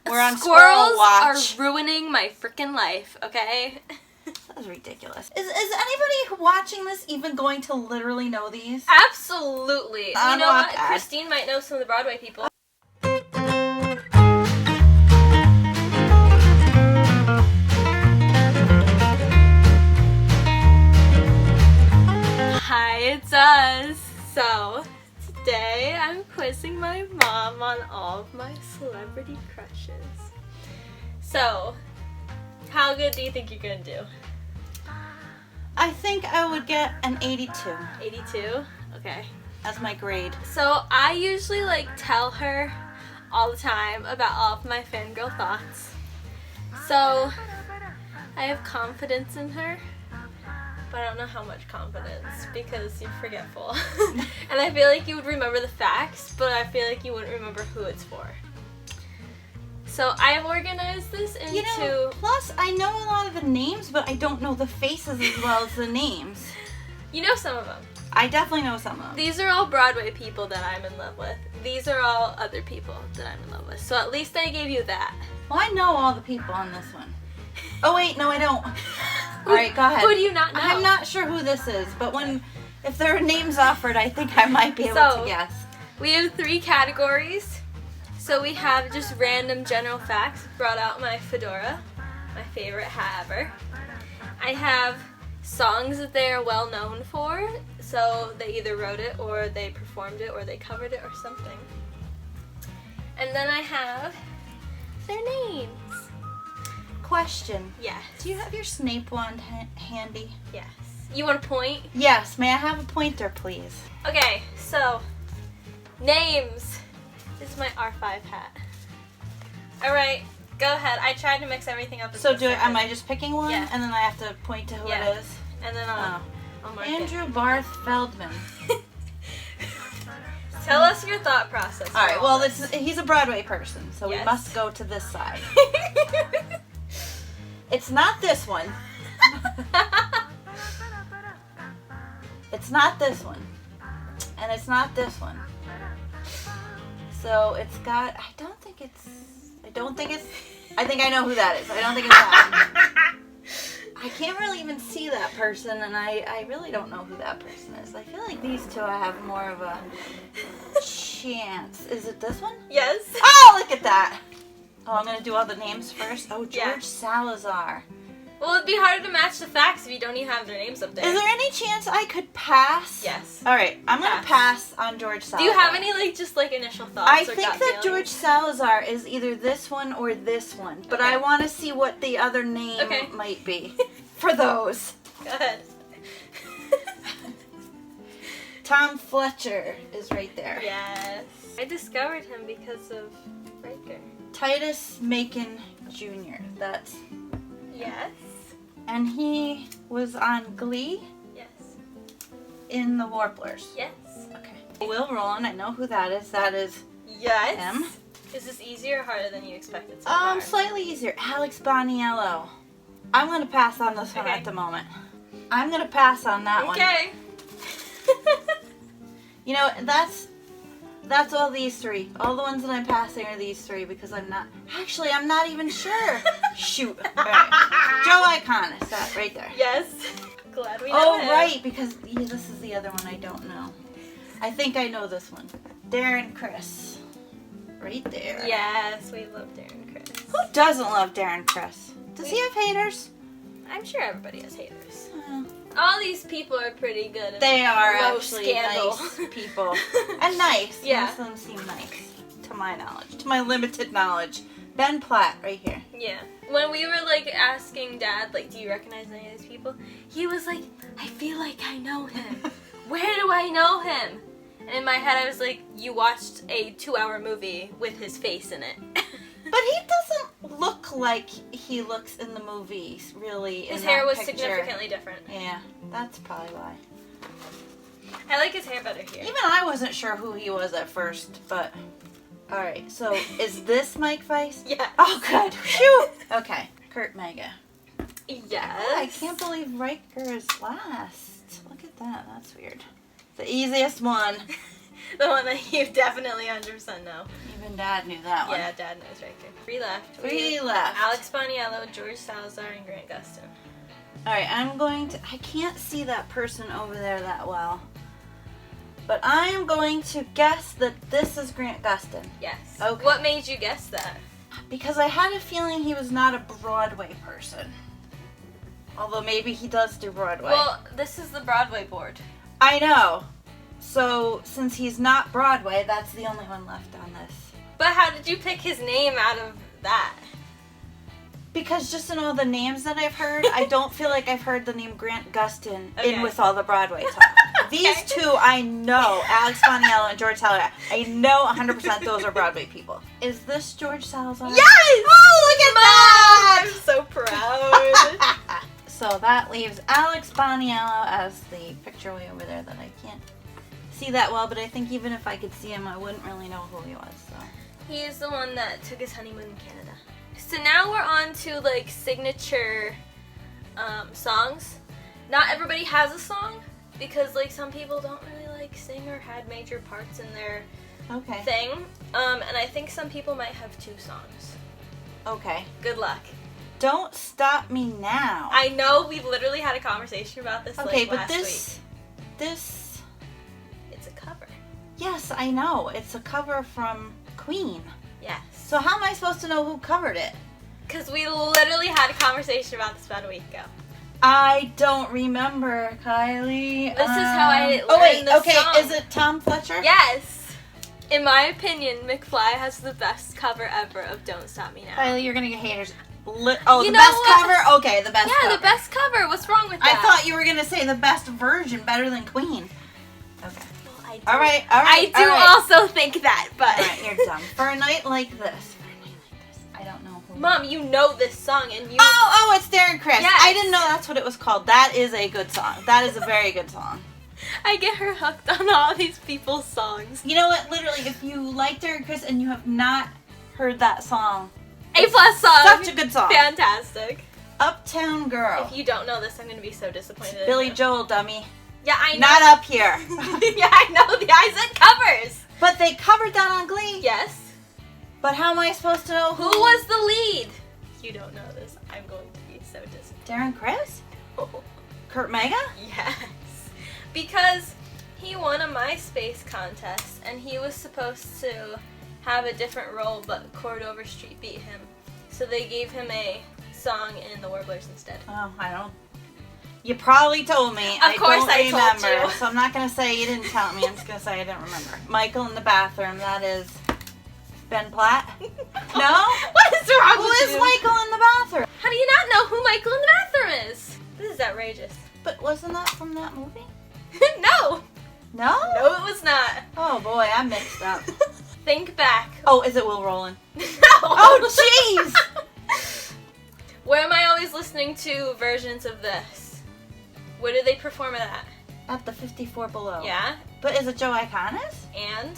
We're on squirrel watch. Squirrels are ruining my freaking life, okay? That was ridiculous. Is anybody watching this even going to literally know these? Absolutely. You know what? Christine might know some of the Broadway people. Hi, it's us. So, today I'm quizzing my mom on all of my celebrity crushes. So, how good do you think you're gonna do? I think I would get an 82. 82? Okay. That's my grade. So, I usually tell her all the time about all of my fangirl thoughts. So, I have confidence in her. But I don't know how much confidence because you're forgetful. And I feel like you would remember the facts, but I feel like you wouldn't remember who it's for. So I have organized this into... plus I know a lot of the names, but I don't know the faces as well as the names. You know some of them. I definitely know some of them. These are all Broadway people that I'm in love with. These are all other people that I'm in love with. So at least I gave you that. Well, I know all the people on this one. Oh wait, no I don't. Alright, go ahead. Who do you not know? I'm not sure who this is, but if there are names offered, I think I might be able to guess. We have 3 categories. So we have just random general facts. Brought out my fedora, my favorite hat ever. I have songs that they are well known for. So they either wrote it, or they performed it, or they covered it, or something. And then I have their names. Question. Yes. Do you have your Snape wand handy? Yes. You want a point? Yes. May I have a pointer, please? Okay, so names. This is my R5 hat. All right, go ahead. I tried to mix everything up. So am I just picking one? Yeah. And then I have to point to who it is? And then I'll mark Andrew Barth Feldman. Tell us your thought process. All right, well, he's a Broadway person, so Yes. we must go to this side. It's not this one. It's not this one. And it's not this one. So it's got, I think I know who that is. I don't think it's that one. I can't really even see that person, and I really don't know who that person is. I feel like these two I have more of a chance. Is it this one? Yes. Oh, look at that. Oh, I'm going to do all the names first. Oh, George Salazar. Well, it'd be harder to match the facts if you don't even have their names up there. Is there any chance I could pass? Yes. All right, I'm going to pass on George Salazar. Do you have any, initial thoughts I or think gut that feelings? George Salazar is either this one or this one, but I want to see what the other name might be for those. Go ahead. Tom Fletcher is right there. Yes. I discovered him because of Riker. Titus Macon Jr. That's... Yes. And he was on Glee? Yes. In the Warblers? Yes. Okay. Will Roland, I know who that is. That is him. Is this easier or harder than you expected so far? Slightly easier. Alex Boniello. I'm going to pass on this one at the moment. I'm going to pass on that one. Okay. You know, that's all these 3. All the ones that I'm passing are these 3 because I'm not even sure. Shoot. All right. Joe Icon is that right there. Yes. Glad we know him. Right, because this is the other one I don't know. I think I know this one. Darren Criss. Right there. Yes, we love Darren Criss. Who doesn't love Darren Criss? Does he have haters? I'm sure everybody has haters. All these people are pretty good. They are low actually scandal. nice people. And nice. Yeah. Most of them seem nice. To my knowledge. To my limited knowledge. Ben Platt, right here. Yeah. When we were asking Dad, do you recognize any of these people? He was like, I feel like I know him. Where do I know him? And in my head I was like, you watched a 2-hour movie with his face in it. But he doesn't look like he looks in the movies, really. His hair was significantly different. Yeah, that's probably why. I like his hair better here. Even I wasn't sure who he was at first, but... Alright, so is this Mike Weiss? Yeah. Oh, good. Phew! Okay, Kurt Mega. Yes. Oh, I can't believe Riker is last. Look at that. That's weird. The easiest one. The one that you definitely 100% know. Even Dad knew that one. Yeah, Dad knows right there. Three left. Three left. Alex Boniello, George Salazar, and Grant Gustin. Alright, I can't see that person over there that well. But I am going to guess that this is Grant Gustin. Yes. Okay. What made you guess that? Because I had a feeling he was not a Broadway person. Although maybe he does do Broadway. Well, this is the Broadway board. I know. So, since he's not Broadway, that's the only one left on this. But how did you pick his name out of that? Because just in all the names that I've heard, I don't feel like I've heard the name Grant Gustin in Okay. with all the Broadway talk. These two I know, Alex Boniello and George Salazar. I know 100% those are Broadway people. Is this George Salazar? Yes! Oh, look at that! I'm so proud. So that leaves Alex Boniello as the picture way over there that I can't see that well, but I think even if I could see him, I wouldn't really know who he was. So He is the one that took his honeymoon in Canada. So now we're on to like signature songs. Not everybody has a song because like some people don't really like sing or had major parts in their okay. thing. And I think some people might have 2 songs. Okay. Good luck. Don't stop me now. I know we've literally had a conversation about this Okay, like but last this week. It's a cover. yes, I know. It's a cover from Queen. Yes. So how am I supposed to know who covered it? Because we literally had a conversation about this about a week ago. I don't remember, Kylie. This is how I Oh wait, learned the okay. song. Is it Tom Fletcher? Yes! In my opinion, McFly has the best cover ever of Don't Stop Me Now. Kylie, you're gonna get haters. You the know best what? cover? Okay, the best Yeah, cover. the best cover. What's wrong with I that? thought you were gonna say the best version, better than Queen. Okay. Well, I do. All right. I do also think that, but... Alright, you're dumb. For a night like this. I don't know who. Mom, you know this song and you... Oh, it's Darren Criss. Yes. I didn't know that's what it was called. That is a good song. That is a very good song. I get her hooked on all these people's songs. You know what? Literally, if you like Darren Criss and you have not heard that song, A+ song. such a good song. Fantastic. Uptown Girl. If you don't know this, I'm going to be so disappointed. in Billy you. Joel, dummy. Yeah, I know. Not up here. Yeah, I know. The guys that covers. But they covered that on Glee. Yes. But how am I supposed to know Who was the lead? If you don't know this, I'm going to be so disappointed. Darren Criss? Kurt Mega? Yes. Because he won a MySpace contest and he was supposed to have a different role, but Cord Overstreet beat him. So they gave him a song in the Warblers instead. Oh, I don't. You probably told me. Of course I told remember. you. So I'm not going to say you didn't tell me. I'm just going to say I didn't remember. Michael in the Bathroom. That is Ben Platt. No? What is wrong Who with is you? Michael in the Bathroom? How do you not know who Michael in the Bathroom is? This is outrageous. But wasn't that from that movie? No. No? No, it was not. Oh boy, I'm mixed up. Think back. Oh, is it Will Roland? No. Oh, jeez! Where am I always listening to versions of this? Where do they perform it at? At the 54 Below. Yeah. But is it Joe Iconis? And?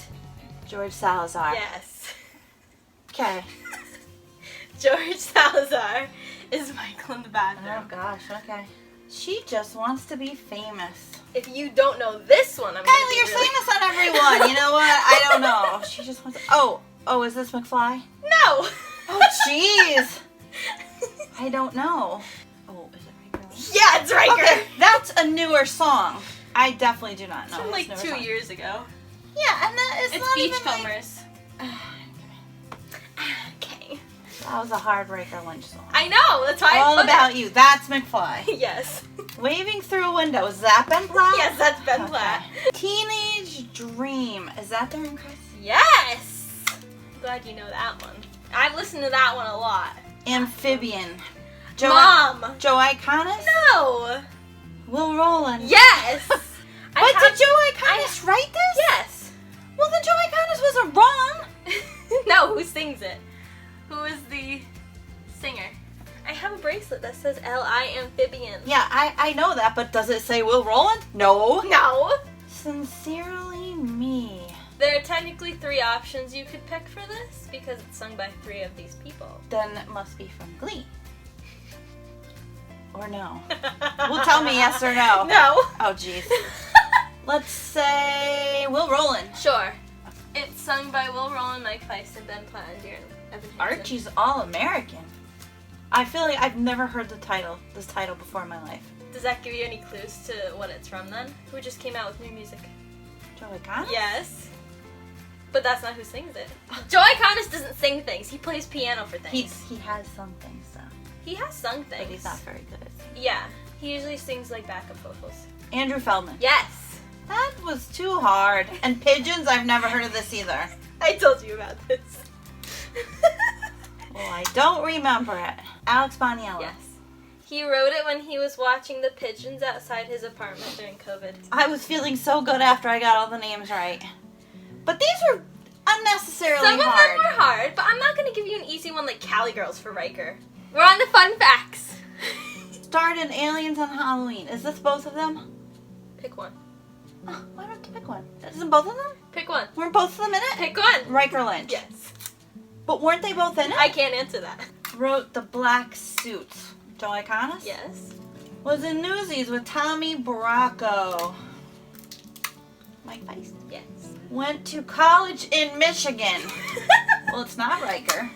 George Salazar. Yes. Okay. George Salazar is Michael in the Oh Bathroom. gosh, okay. She just wants to be famous. If you don't know this one, I'm Kylie, you're saying this on everyone. You know what? I don't know. She just wants. Oh, is this McFly? No. Oh, jeez. I don't know. Oh, is it Riker? Yeah, it's Riker. Okay, that's a newer song. I definitely do not know. From this like newer 2 song. years ago. Yeah, and that is It's not even like- Beachcombers. Okay. That was a hard Riker Lynch song. I know. That's why. All I put about you. That's McFly. it. Yes. Waving through a window. Is that Ben Platt? Yes, that's Ben Platt. Teenage Dream. Is that Darren Criss? Yes. Glad you know that one. I've listened to that one a lot. Amphibian. Mom. Joe Iconis? No. Will Roland. Yes. But did Joe Iconis write this? Yes. Well, then Joe Iconis wasn't wrong. No, who sings it? Who is the singer? I have a bracelet that says L.I. Amphibian. Yeah, I know that, but does it say Will Roland? No. No. Sincerely Me. There are technically 3 options you could pick for this because it's sung by 3 of these people. Then it must be from Glee. Or no. Well, tell me yes or no. No. Oh, jeez. Let's say Will Rowland. Sure. It's sung by Will Rowland, Mike Feist, and Ben Platt and Evan Hansen. Archie's All-American. I feel like I've never heard this title before in my life. Does that give you any clues to what it's from then? Who just came out with new music? Joe Iconis? Yes. But that's not who sings it. Joe Iconis doesn't sing things. He plays piano for things. He has sung things though. He has sung things. But he's not very good at singing. Yeah. He usually sings like backup vocals. Andrew Feldman. Yes. That was too hard. And Pigeons, I've never heard of this either. I told you about this. Well, I don't remember it. Alex Boniello. Yes. He wrote it when he was watching the pigeons outside his apartment during COVID. I was feeling so good after I got all the names right. But these were unnecessarily Some of hard. them were hard, but I'm not going to give you an easy one like Cali Girls for Riker. We're on the fun facts. Starred in Aliens on Halloween. Is this both of them? Pick one. Oh, why don't you pick one? Isn't both of them? Pick one. Weren't both of them in it? Pick one. Riker Lynch. Yes. But weren't they both in it? I can't answer that. Wrote The Black Suits. Joe Iconis? Yes. Was in Newsies with Tommy Bracco. Mike Feist. Yes. Went to college in Michigan. Well, it's not Riker.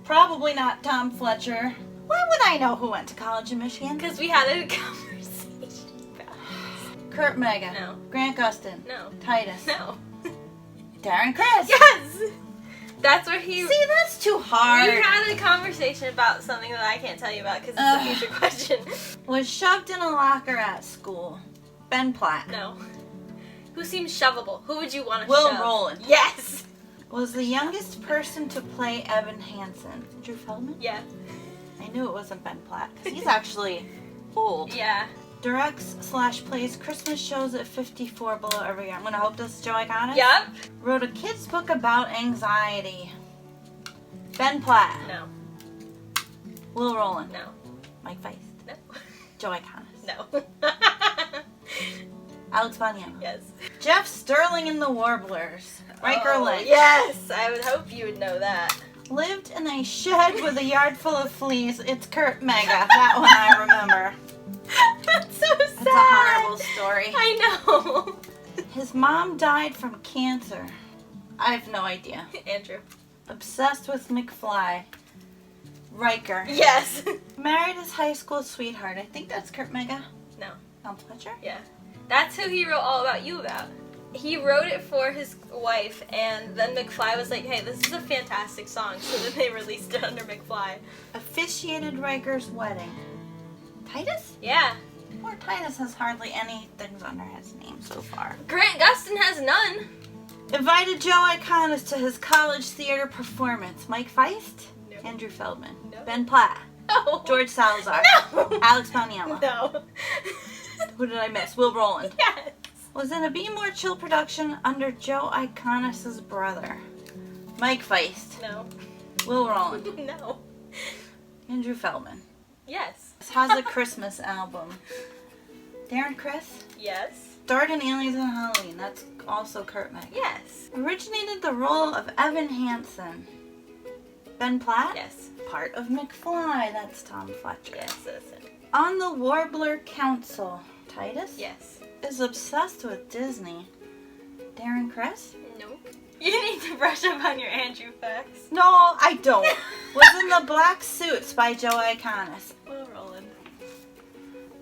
Probably not Tom Fletcher. Why would I know who went to college in Michigan? Because we had a conversation about this. Kurt Megan. No. Grant Gustin. No. Titus. No. Darren Criss. Yes! That's where he... See, that's too hard. We had a conversation about something that I can't tell you about because it's a future question. Was shoved in a locker at school. Ben Platt. No. Who seems shovable? Who would you want to Will shove? Rowland. Yes! Was the youngest person to play Evan Hansen. Drew Feldman? Yeah. I knew it wasn't Ben Platt because he's actually old. Yeah. Directs/plays Christmas shows at 54 below every year. I'm going to hope this is Joe Iconis. Yep. Wrote a kid's book about anxiety. Ben Platt. No. Will Rowland. No. Mike Feist. No. Joe Iconis. No. Alex Boniello. Yes. Jeff Sterling in the Warblers. Riker Lynch. Yes! I would hope you would know that. Lived in a shed with a yard full of fleas. It's Kurt Mega. That one I remember. That's so sad. It's a horrible story. I know. His mom died from cancer. I have no idea. Andrew. Obsessed with McFly. Riker. Yes. Married his high school sweetheart. I think that's Kurt Mega. No. Tom Fletcher? Yeah. That's who he wrote All About You about. He wrote it for his wife, and then McFly was like, hey, this is a fantastic song, so then they released it under McFly. Officiated Riker's wedding. Titus? Yeah. Poor Titus has hardly any things under his name so far. Grant Gustin has none. Invited Joe Iconis to his college theater performance. Mike Feist? No. Andrew Feldman. No. Ben Platt. No. George Salazar. No. Alex Boniello. No. Who did I miss? Will Rowland. Yes. Was in a Be More Chill production under Joe Iconis' brother. Mike Feist. No. Will Rowland. No. Andrew Feldman. Yes. This has a Christmas album. Darren Criss. Yes. Starred in Aliens on Halloween. That's also Kurt Mega. Yes. Originated the role of Evan Hansen. Ben Platt. Yes. Part of McFly. That's Tom Fletcher. Yes, that's it. On the Warbler Council. Titus. Yes. Is obsessed with Disney. Darren Criss. Nope. You need to brush up on your Andrew facts. No, I don't. Was in the Black Suits by Joe Iconis. Will Rowland.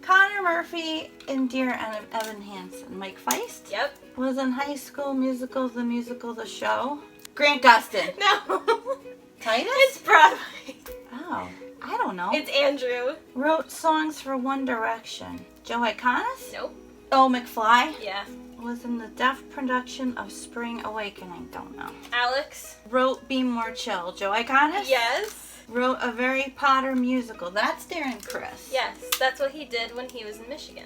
Connor Murphy in Dear Evan Hansen. Mike Feist. Yep. Was in High School Musical, The Musical, The Show. Grant Gustin. No. Titus? It's Broadway. Oh, I don't know. It's Andrew. Wrote songs for One Direction. Joe Iconis? Nope. Oh, McFly? Yeah. Was in the deaf production of Spring Awakening. Don't know. Alex. Wrote Be More Chill. Joe Iconis? Yes. Wrote a Harry Potter musical. That's Darren Criss. Yes. That's what he did when he was in Michigan.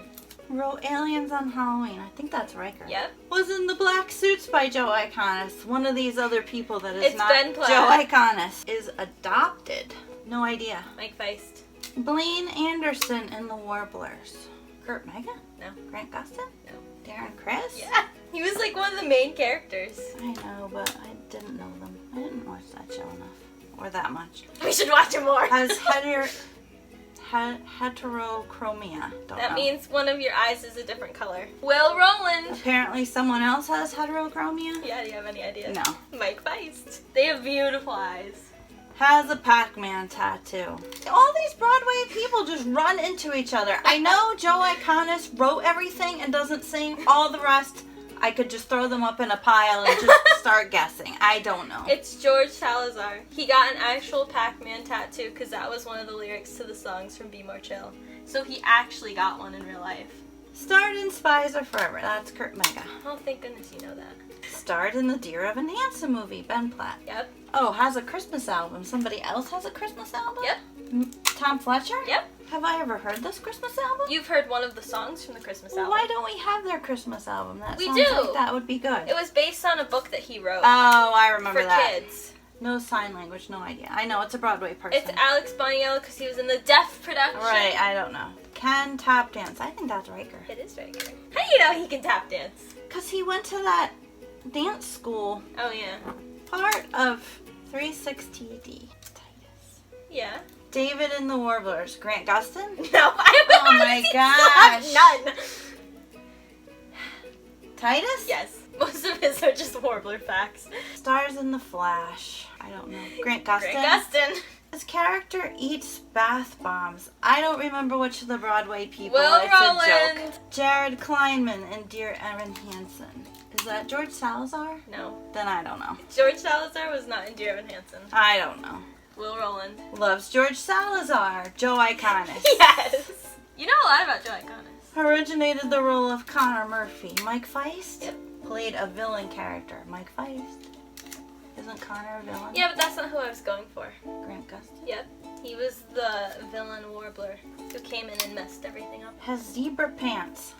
Wrote Aliens on Halloween. I think that's Riker. Yep. Was in the Black Suits by Joe Iconis. One of these other people that is It's not Ben Platt. Joe Iconis. Is adopted. No idea. Mike Feist. Blaine Anderson in the Warblers. Kurt Mega? No. Grant Gustin? No. Darren Criss? Yeah. He was like one of the main characters. I know, but I didn't know them. I didn't watch that show enough. Or that much. We should watch it more. Has heterochromia. Don't That know. means one of your eyes is a different color. Will Rowland. Apparently someone else has heterochromia. Yeah, do you have any ideas? No. Mike Feist. They have beautiful eyes. Has a Pac-Man tattoo. All these Broadway people just run into each other. I know Joe Iconis wrote everything and doesn't sing. All the rest, I could just throw them up in a pile and just start guessing. I don't know. It's George Salazar. He got an actual Pac-Man tattoo because that was one of the lyrics to the songs from Be More Chill. So he actually got one in real life. Starred in Spies Are Forever. That's Kurt Mega. Oh, thank goodness you know that. Starred in the Dear Evan Hansen movie, Ben Platt. Yep. Oh, has a Christmas album. Somebody else has a Christmas album? Yep. Tom Fletcher? Yep. Have I ever heard this Christmas album? You've heard one of the songs from the Christmas Well, album. why don't we have their Christmas album? That We sounds do. like that would be good. It was based on a book that he wrote Oh, I remember for that. kids. No sign language, no idea. I know, it's a Broadway person. It's Alex Boniello because he was in the Deaf production. Right, I don't know. Can tap dance. I think that's Riker. It is right here. How do you know he can tap dance? Because he went to that dance school, Oh, yeah. part of 360D. Titus. Yeah. David and the Warblers. Grant Gustin? No, I Oh my gosh. None. Titus? Yes. Most of his are just Warbler facts. Stars in the Flash. I don't know. Grant Gustin? Grant Gustin. His character eats bath bombs. I don't remember which of the Broadway people. Will It's a Rowland. joke. Jared Kleinman and Dear Evan Hansen. Is that George Salazar? No. Then I don't know. George Salazar was not in Dear Evan Hansen. I don't know. Will Rowland. Loves George Salazar. Joe Iconis. Yes. You know a lot about Joe Iconis. Originated the role of Connor Murphy. Mike Feist? Yep. Played a villain character. Mike Feist. Isn't Connor a villain? Yeah, but that's not who I was going for. Grant Gustin? Yep. He was the villain Warbler who came in and messed everything up. Has zebra pants.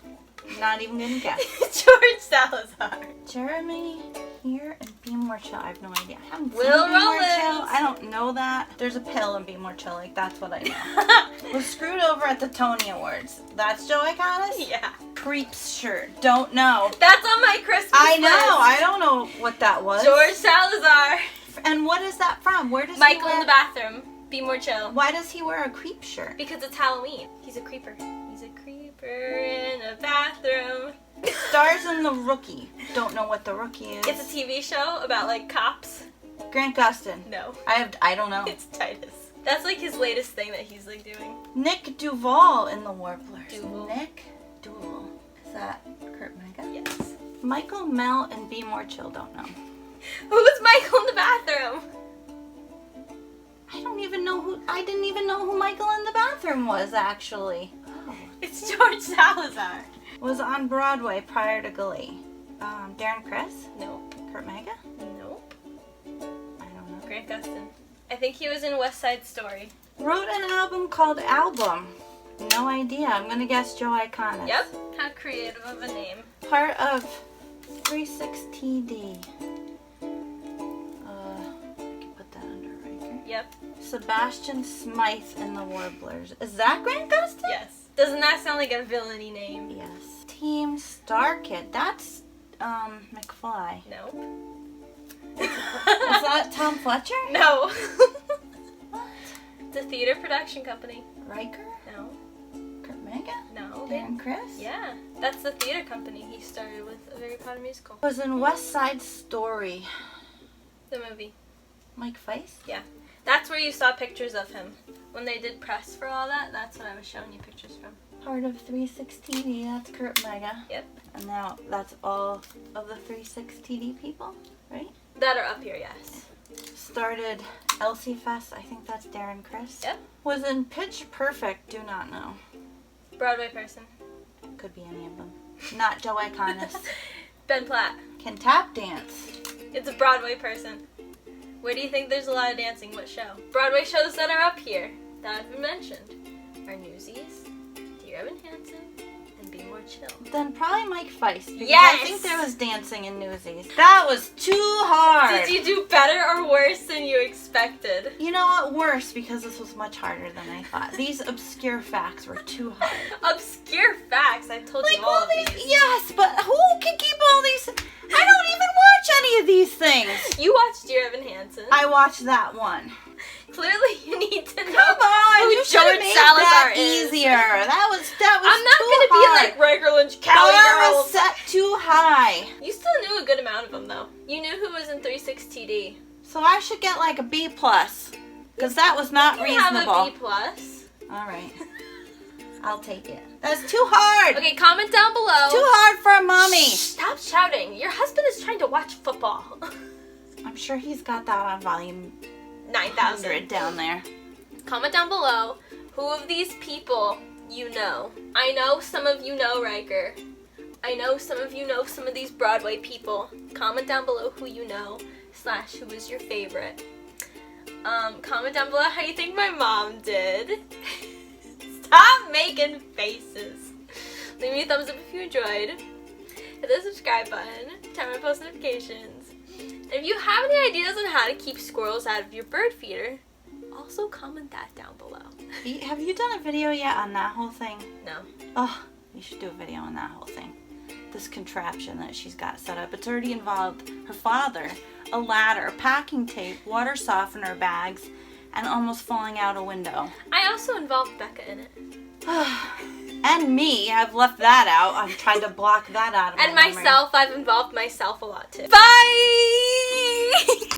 Not even gonna guess. George Salazar. Jeremy here and Be More Chill. I have no idea. I haven't seen Will Be More Rowland. Chill. I don't know that. There's a pill in Be More Chill. Like, that's what I know. Was screwed over at the Tony Awards. That's Joe Iconis? Yeah. Creeps shirt. Don't know. That's on my Christmas I know. list. I don't know what that was. George Salazar. And what is that from? Where does he Michael wear? in the bathroom. Be More Chill. Why does he wear a creep shirt? Because it's Halloween. He's a creeper. He's a creeper in a bathroom. Stars in The Rookie. Don't know what The Rookie is. It's a TV show about like cops. Grant Gustin. No. I don't know. It's Titus. That's like his latest thing that he's like doing. Nick Duval in The Warblers. Duval. Nick Duval. Is that Kurt Mega? Yes. Michael Mel and Be More Chill. Don't know. Who's Michael in the bathroom? I don't even know who. I didn't even know who Michael in the bathroom was actually. Oh. It's George Salazar. Was on Broadway prior to Glee. Darren Criss. Nope. Kurt Mega. Nope. I don't know. Grant Gustin. I think he was in West Side Story. Wrote an album called Album. No idea. I'm gonna guess Joe Iconis. Yep. How creative of a name. Part of 36TD. I can put that under Riker. Yep. Sebastian Smythe in The Warblers. Is that Grant Gustin? Yes. Doesn't that sound like a villainy name? Yes. Team Star Kid. That's McFly. Nope. Is that Tom Fletcher? No. What? It's a theater production company. Riker? No. Kurt Mega? No. Darren Criss? Yeah. That's the theater company he started with a Harry Potter musical. Was in West Side Story. The movie. Mike Feist? Yeah. That's where you saw pictures of him. When they did press for all that, that's what I was showing you pictures from. Part of 36TD. That's Kurt Mega. Yep. And now that's all of the 36TD people, right? That are up here, yes. Started Elsie Fest. I think that's Darren Criss. Yep. Was in Pitch Perfect. Do not know. Broadway person. Could be any of them. Not Joe Iconis. Ben Platt. Can tap dance. It's a Broadway person. Where do you think there's a lot of dancing? What show? Broadway shows that are up here that have been mentioned are Newsies, Dear Evan Hansen, and Be More Chill. Then probably Mike Feist. Because Yes! I think there was dancing in Newsies. That was too hard. Did you do better or worse than you expected? You know what? Worse, because this was much harder than I thought. These obscure facts were too hard. Obscure facts. I told Like you all all of these. these. Yes, but who can keep all these? I don't even watch any of these things. You watched Dear Evan Hansen. I watched that one. Clearly, you need to know. Come on, who you should have George made Salazar that is. easier. That was I'm not too gonna hard. be like regular Lynch Kelly Bar girls. was set too high. You still knew a good amount of them, though. You knew who was in 36TD. So I should get like a B+. Because that was not You reasonable. have a B+. All right. I'll take it. That's too hard. Okay, comment down below. Too hard for a mommy. Stop shouting. Your husband is trying to watch football. I'm sure he's got that on volume 9,000. 100 down there. Comment down below who of these people you know. I know some of you know Riker. I know some of you know some of these Broadway people. Comment down below who you know / who is your favorite. Comment down below how you think my mom did. Stop making faces. Leave me a thumbs up if you enjoyed. Hit the subscribe button. Turn on post notifications. And if you have any ideas on how to keep squirrels out of your bird feeder, also comment that down below. Have you done a video yet on that whole thing? No. Oh, you should do a video on that whole thing. This contraption that she's got set up. It's already involved her father, a ladder, packing tape, water softener bags, and almost falling out a window. I also involved Becca in it. And me, I've left that out. I've tried to block that out of my And memory. myself, I've involved myself a lot too. Bye!